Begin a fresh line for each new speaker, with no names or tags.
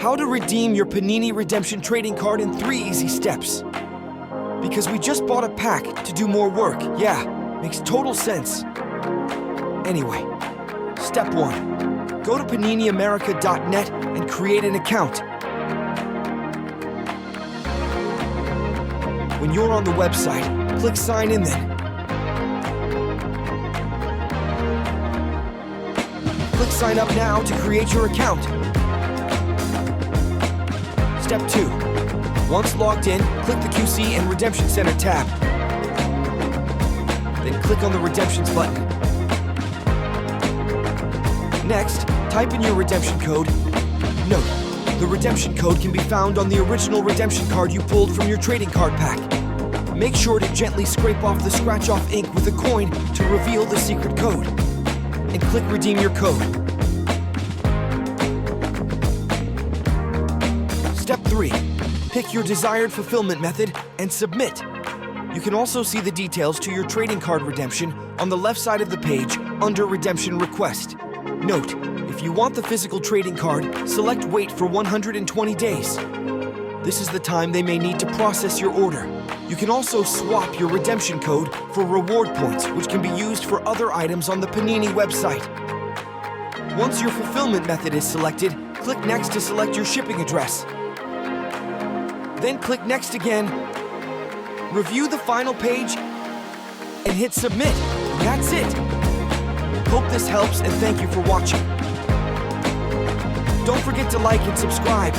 How to redeem your Panini Redemption Trading Card in 3 easy steps. Because we just bought a pack to do more work. Yeah, makes total sense. Anyway, step 1. Go to PaniniAmerica.net and create an account. When you're on the website, click Sign In then. Click Sign Up Now to create your account. Step 2. Once logged in, click the QC and Redemption Center tab. Then click on the Redemptions button. Next, type in your redemption code. Note, the redemption code can be found on the original redemption card you pulled from your trading card pack. Make sure to gently scrape off the scratch-off ink with a coin to reveal the secret code. And click Redeem your code. Step 3. Pick your desired fulfillment method and submit. You can also see the details to your trading card redemption on the left side of the page under Redemption Request. Note, if you want the physical trading card, select Wait for 120 days. This is the time they may need to process your order. You can also swap your redemption code for reward points, which can be used for other items on the Panini website. Once your fulfillment method is selected, click Next to select your shipping address. Then click Next again, review the final page, and hit Submit. And that's it. Hope this helps and thank you for watching. Don't forget to like and subscribe.